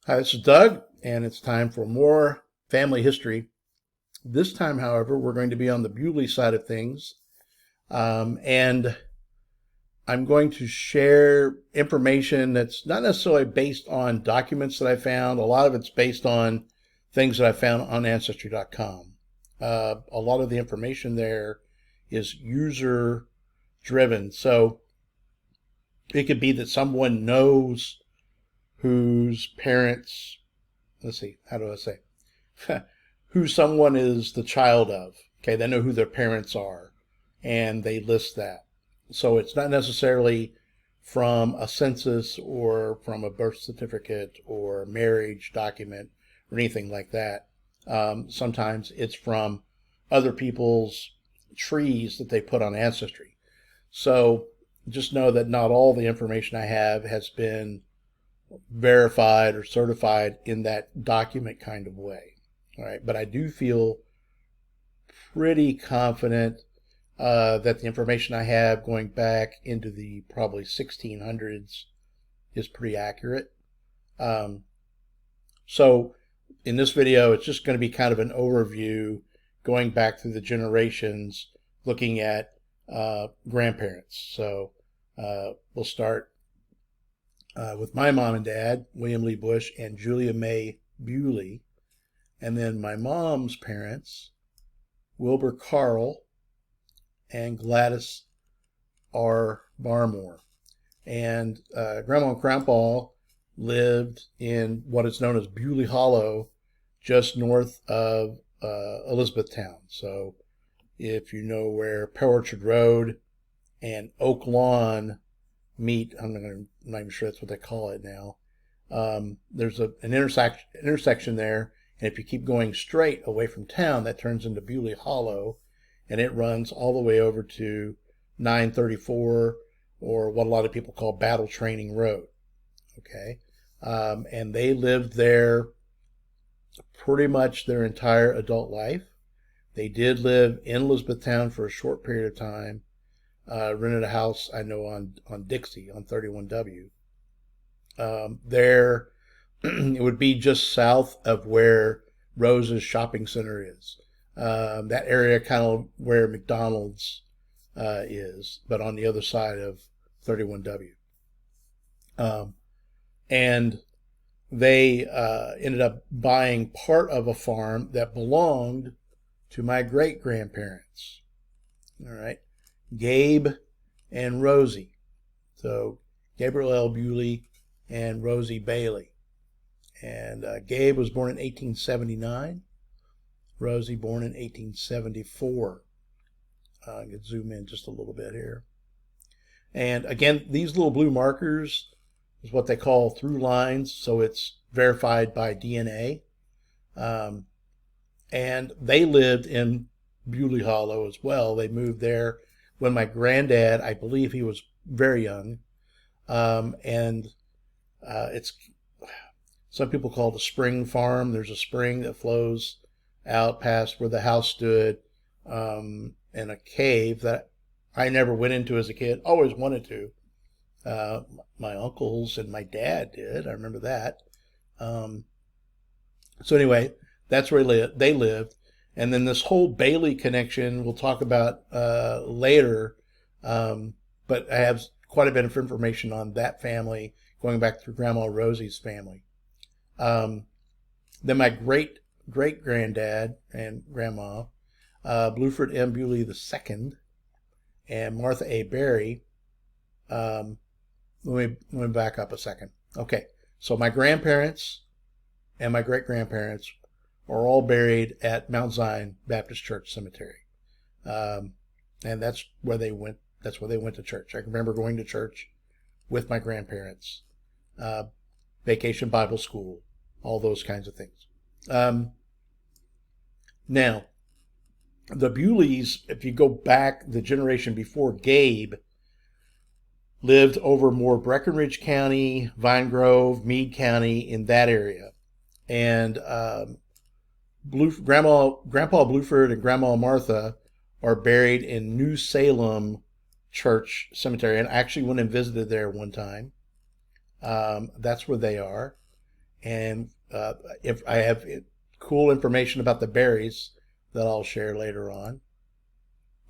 Hi, this is Doug, and it's time for more family history. This time, however, we're going to be on the Bewley side of things, and I'm going to share information that's not necessarily based on documents that I found. A lot of it's based on things that I found on Ancestry.com. A lot of the information there is user driven, so it could be that someone knows whose parents, let's see, how do I say? Who someone is the child of. Okay, they know who their parents are, and they list that. So it's not necessarily from a census or from a birth certificate or marriage document or anything like that. Sometimes it's from other people's trees that they put on Ancestry. So just know that not all the information I have has been verified or certified in that document kind of way. All right, but I do feel pretty confident that the information I have going back into the probably 1600s is pretty accurate. Um, so in this video, it's just going to be kind of an overview going back through the generations, looking at grandparents. So we'll start with my mom and dad, William Lee Bush and Julia May Bewley. And then my mom's parents, Wilbur Carl and Gladys R. Barmore. And Grandma and Grandpa lived in what is known as Bewley Hollow, just north of Elizabethtown. So if you know where Pear Orchard Road and Oak Lawn meet, I'm not even sure that's what they call it now. There's an intersection there, and if you keep going straight away from town, that turns into Bewley Hollow, and it runs all the way over to 934, or what a lot of people call Battle Training Road. Okay, and they lived there pretty much their entire adult life. They did live in Elizabethtown for a short period of time. Rented a house, I know, on Dixie, on 31W. There, it would be just south of where Rose's Shopping Center is. That area kind of where McDonald's is, but on the other side of 31W. And they ended up buying part of a farm that belonged to my great-grandparents. All right. Gabe and Rosie. So Gabriel L. Bewley and Rosie Bailey. And Gabe was born in 1879. Rosie born in 1874. I can zoom in just a little bit here. And again, these little blue markers is what they call through lines. So it's verified by DNA. And they lived in Bewley Hollow as well. They moved there when my granddad, I believe he was very young, and it's, some people call it a spring farm. There's a spring that flows out past where the house stood, and a cave that I never went into as a kid, always wanted to. My uncles and my dad did, I remember that. So anyway, that's where they lived. And then this whole Bailey connection we'll talk about later, but I have quite a bit of information on that family going back through Grandma Rosie's family. Then my great-granddad and grandma, Bluford M. Bewley II and Martha A. Berry. Let me back up a second. Okay, so my grandparents and my great-grandparents are all buried at Mount Zion Baptist Church Cemetery. And that's where they went. That's where they went to church. I can remember going to church with my grandparents, vacation Bible school, all those kinds of things. Now, the Bewleys, if you go back the generation before Gabe, lived over more Breckenridge County, Vine Grove, Meade County, in that area. And Grandpa Bluford and Grandma Martha are buried in New Salem Church Cemetery, and I actually went and visited there one time. That's where they are. And if I have cool information about the berries that I'll share later on.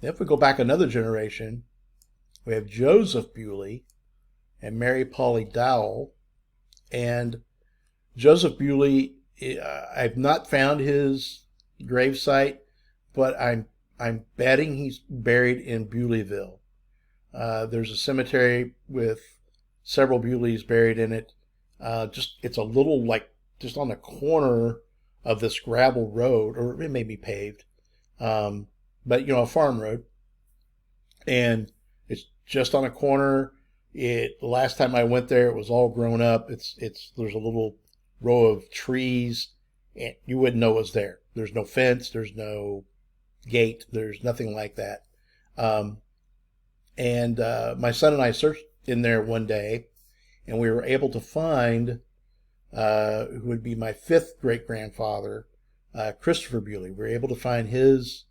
If we go back another generation, we have Joseph Bewley and Mary Polly Dowell. And Joseph Bewley, I've not found his gravesite, but I'm betting he's buried in Bewleyville. There's a cemetery with several Bewleys buried in it. It's a little just on the corner of this gravel road, or it may be paved, but a farm road, and it's just on a corner. The last time I went there, it was all grown up. There's a little row of trees, and you wouldn't know it was there. There's no fence, there's no gate, there's nothing like that. And my son and I searched in there one day, and we were able to find who would be my fifth great grandfather, Christopher Bewley. We were able to find his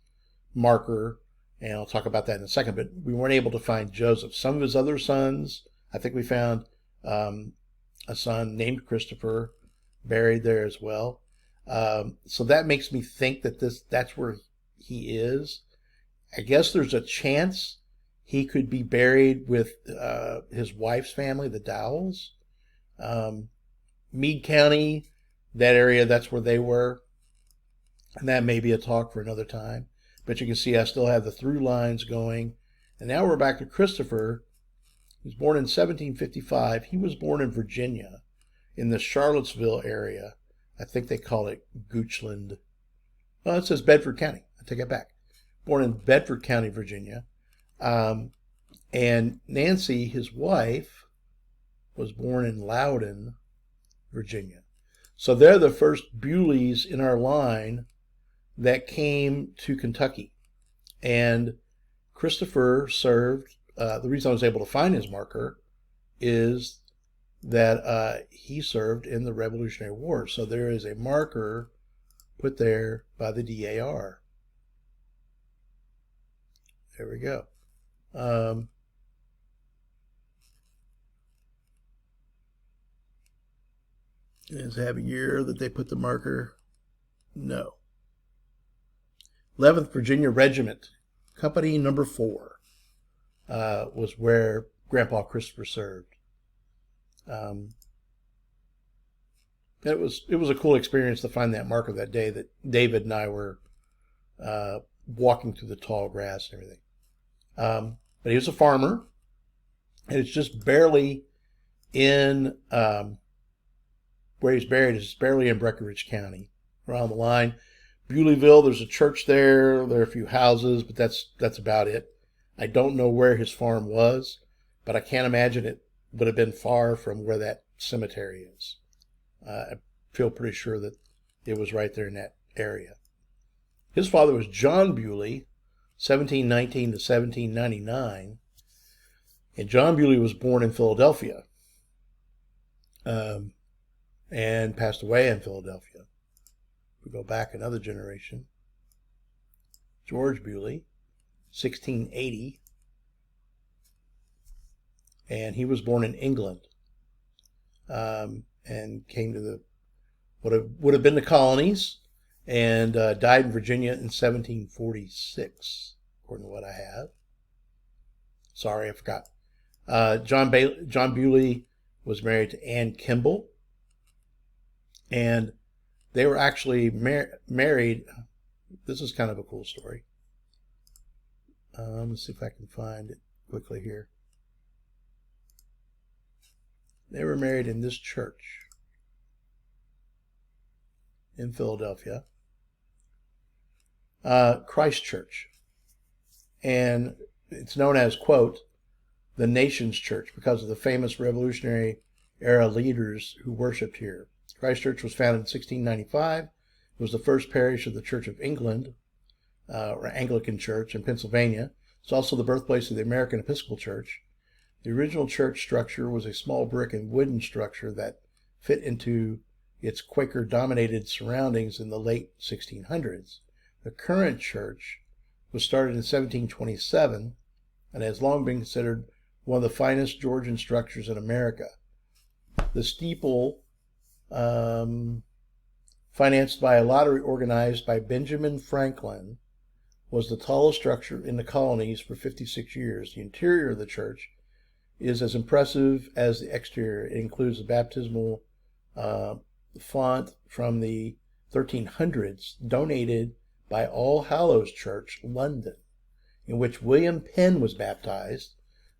marker, and I'll talk about that in a second, but we weren't able to find Joseph. Some of his other sons, I think we found a son named Christopher buried there as well. So that makes me think that that's where he is. I guess there's a chance he could be buried with his wife's family, the Dowells. Meade County, that area, that's where they were. And that may be a talk for another time. But you can see I still have the through lines going. And now we're back to Christopher. He was born in 1755. He was born in Virginia, in the Charlottesville area. I think they call it Goochland. Oh, it says Bedford County. I take it back. Born in Bedford County, Virginia. And Nancy, his wife, was born in Loudon, Virginia. So they're the first Bewleys in our line that came to Kentucky. And Christopher served, the reason I was able to find his marker is that he served in the Revolutionary War. So there is a marker put there by the DAR. There we go. Does it have a year that they put the marker? No. 11th Virginia Regiment, Company Number 4, was where Grandpa Christopher served. It was a cool experience to find that marker that day that David and I were walking through the tall grass and everything. But he was a farmer, and it's just barely in where he's buried is barely in Breckinridge County, around the line. Bewleyville, there's a church there. There are a few houses, but that's about it. I don't know where his farm was, but I can't imagine it would have been far from where that cemetery is. I feel pretty sure that it was right there in that area. His father was John Bewley, 1719 to 1799, and John Bewley was born in Philadelphia and passed away in Philadelphia. We go back another generation. George Bewley, 1680, and he was born in England, and came to the would have been the colonies, and died in Virginia in 1746, according to what I have. Sorry, I forgot. John Bewley was married to Ann Kimball, and they were actually married. This is kind of a cool story. Let's see if I can find it quickly here. They were married in this church in Philadelphia, Christ Church. And it's known as, quote, the nation's church because of the famous Revolutionary era leaders who worshiped here. Christ Church was founded in 1695. It was the first parish of the Church of England, or Anglican Church in Pennsylvania. It's also the birthplace of the American Episcopal Church. The original church structure was a small brick and wooden structure that fit into its Quaker-dominated surroundings in the late 1600s. The current church was started in 1727 and has long been considered one of the finest Georgian structures in America. The steeple financed by a lottery organized by Benjamin Franklin, was the tallest structure in the colonies for 56 years. The interior of the church is as impressive as the exterior. It includes a baptismal font from the 1300s, donated by All Hallows Church, London, in which William Penn was baptized.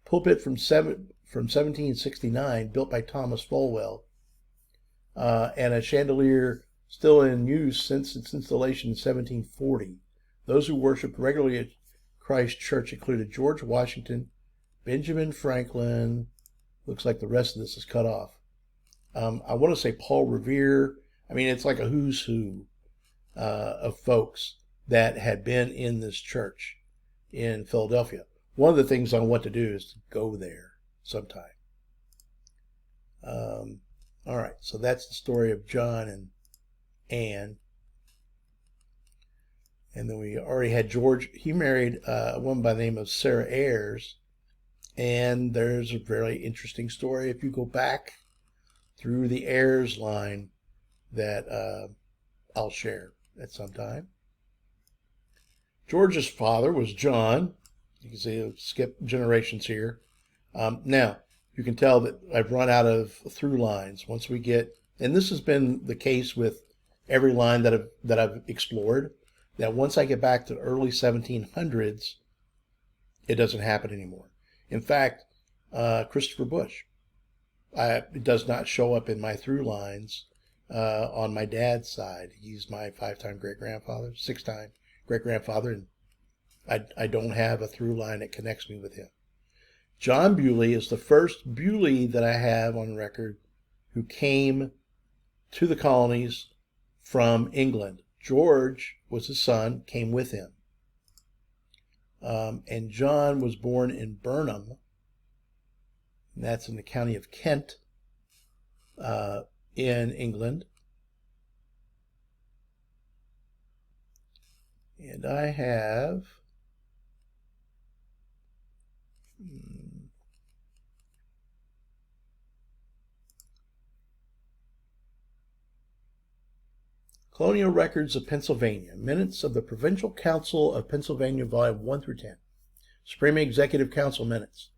Pulpit from 1769, built by Thomas Folwell, and a chandelier still in use since its installation in 1740. Those who worshipped regularly at Christ Church included George Washington, Benjamin Franklin. Looks like the rest of this is cut off. I want to say Paul Revere. I mean, it's like a who's who of folks that had been in this church in Philadelphia. One of the things I want to do is to go there sometime. All right, so that's the story of John and Anne. And then we already had George. He married a woman by the name of Sarah Ayres. And there's a very interesting story if you go back through the Ayres line that I'll share at some time. George's father was John. You can see I'll skip generations here. Now, you can tell that I've run out of through lines. Once we get, and this has been the case with every line that I've explored, that once I get back to the early 1700s, it doesn't happen anymore. In fact, Christopher Bush, it does not show up in my through lines on my dad's side. He's my 5-time great-grandfather, 6-time great-grandfather, and I don't have a through line that connects me with him. John Bewley is the first Bewley that I have on record who came to the colonies from England. George was his son, came with him. And John was born in Burnham, and that's in the county of Kent, in England. And I have Colonial Records of Pennsylvania, Minutes of the Provincial Council of Pennsylvania, Volume 1 through 10. Supreme Executive Council Minutes.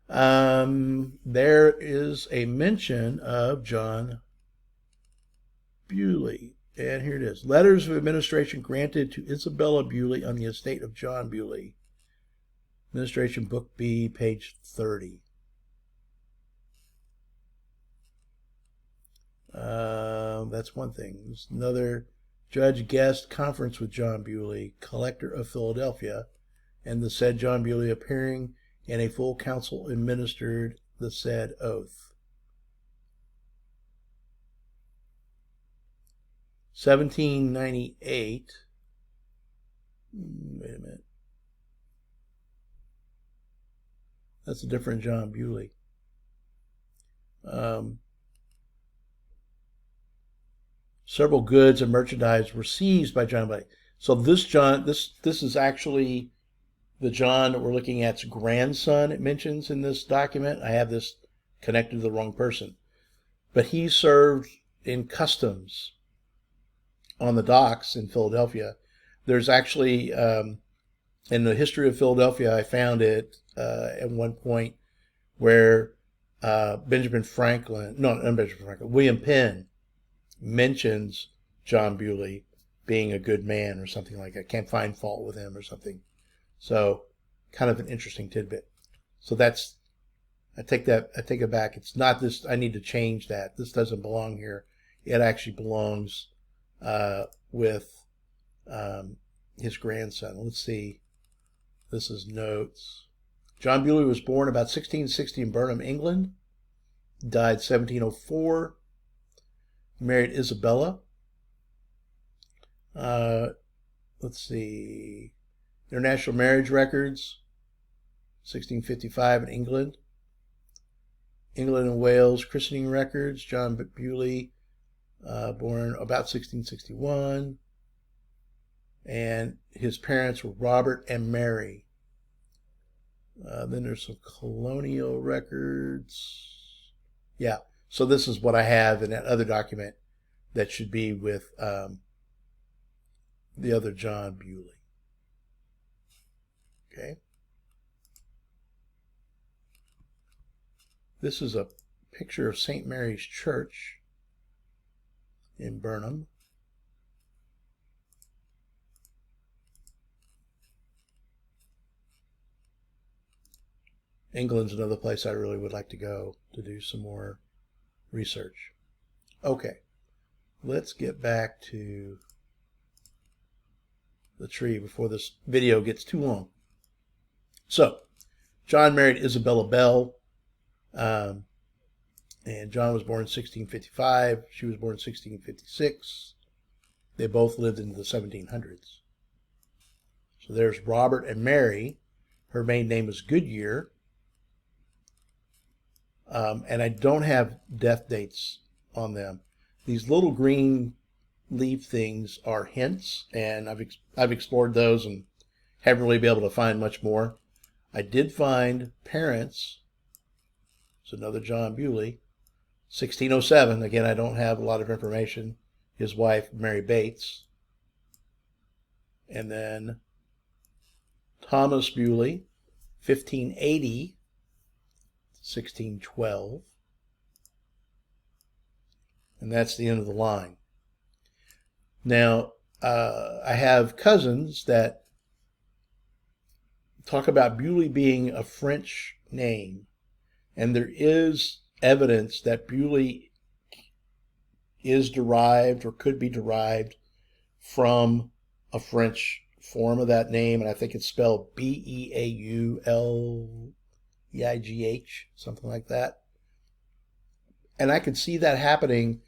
There is a mention of John Bewley. And here it is. Letters of administration granted to Isabella Bewley on the estate of John Bewley. Administration Book B, page 30. That's one thing. There's another judge guest conference with John Bewley, collector of Philadelphia, and the said John Bewley appearing in a full council administered the said oath. 1798. Wait a minute. That's a different John Bewley. Several goods and merchandise were seized by John Bewley. So this John, this is actually the John that we're looking at's grandson. It mentions in this document. I have this connected to the wrong person, but he served in customs on the docks in Philadelphia. There's actually in the history of Philadelphia, I found it at one point where William Penn mentions John Bewley being a good man or something like that. Can't find fault with him or something. So kind of an interesting tidbit. So that's, I take it back. It's not this, I need to change that. This doesn't belong here. It actually belongs with his grandson. Let's see. This is notes. John Bewley was born about 1660 in Burnham, England. Died 1704. Married Isabella. Let's see. International marriage records. 1655 in England. England and Wales christening records. John Bewley, born about 1661. And his parents were Robert and Mary. Then there's some colonial records. Yeah. So this is what I have in that other document that should be with the other John Bewley. Okay. This is a picture of St. Mary's Church in Burnham. England's another place I really would like to go to do some more research. Okay, let's get back to the tree before this video gets too long. So, John married Isabella Bell, and John was born in 1655. She was born in 1656. They both lived into the 1700s. So there's Robert and Mary. Her maiden name is Goodyear. And I don't have death dates on them. These little green leaf things are hints, and I've explored those and haven't really been able to find much more. I did find parents. It's another John Bewley, 1607. Again, I don't have a lot of information. His wife, Mary Bates. And then Thomas Bewley, 1580. 1612, and that's the end of the line. Now, I have cousins that talk about Bewley being a French name, and there is evidence that Bewley is derived or could be derived from a French form of that name, and I think it's spelled Beaul. EIGH, something like that. And I could see that happening.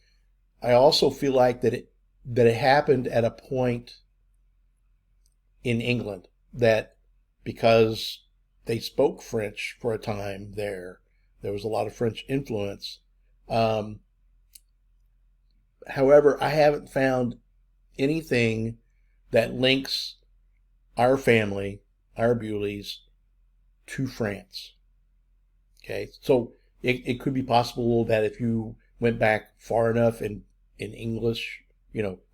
I also feel like that it happened at a point in England that because they spoke French for a time there was a lot of French influence. However, I haven't found anything that links our family, our Bewleys, to France. Okay, so it could be possible that if you went back far enough in English,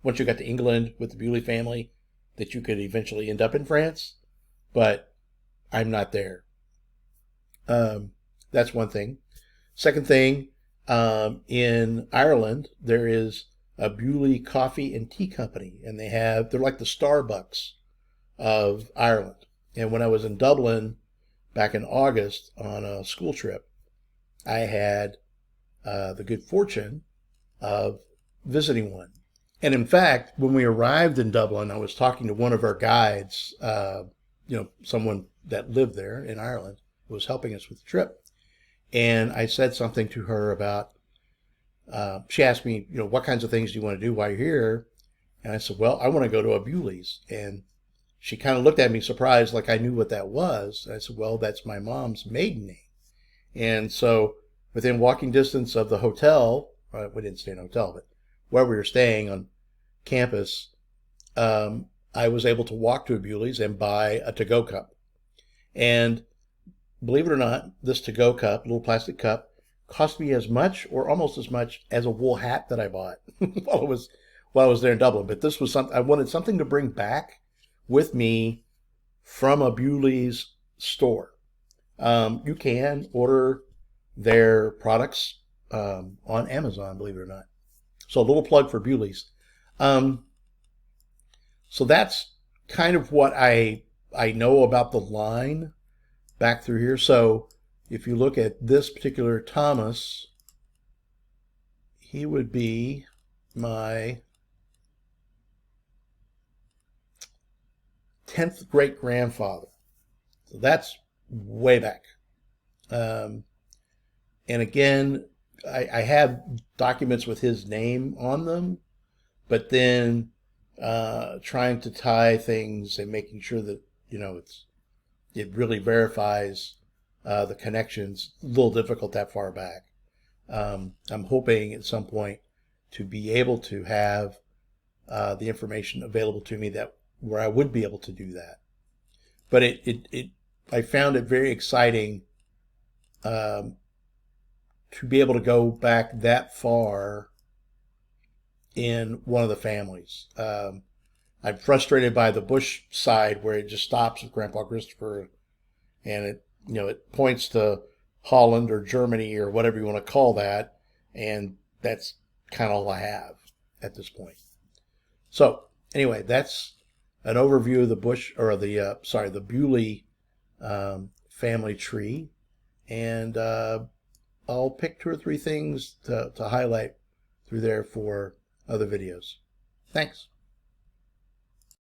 once you got to England with the Bewley family, that you could eventually end up in France, but I'm not there. That's one thing. Second thing, in Ireland, there is a Bewley Coffee and Tea Company, and they're like the Starbucks of Ireland. And when I was in Dublin back in August on a school trip, I had the good fortune of visiting one. And in fact, when we arrived in Dublin, I was talking to one of our guides, someone that lived there in Ireland, who was helping us with the trip. And I said something to her about, she asked me, what kinds of things do you want to do while you're here? And I said, well, I want to go to a Bewley's. And she kind of looked at me surprised, like I knew what that was. And I said, well, that's my mom's maiden name. And so within walking distance of the hotel, we didn't stay in a hotel, but where we were staying on campus, I was able to walk to a Bewley's and buy a to-go cup. And believe it or not, this to-go cup, little plastic cup, cost me as much or almost as much as a wool hat that I bought while I was there in Dublin. But this was something I wanted something to bring back with me from a Bewley's store. You can order their products on Amazon, believe it or not. So a little plug for Bewley's. So that's kind of what I know about the line back through here. So if you look at this particular Thomas, he would be my 10th great grandfather. So that's way back. And again, I have documents with his name on them, but then trying to tie things and making sure that, it really verifies the connections, a little difficult that far back. I'm hoping at some point to be able to have the information available to me where I would be able to do that. But I found it very exciting to be able to go back that far in one of the families. I'm frustrated by the Bush side where it just stops with Grandpa Christopher, and it points to Holland or Germany or whatever you want to call that, and that's kind of all I have at this point. So anyway, that's an overview of the Bush or the Bewley family tree, and I'll pick 2 or 3 things to highlight through there for other videos. Thanks.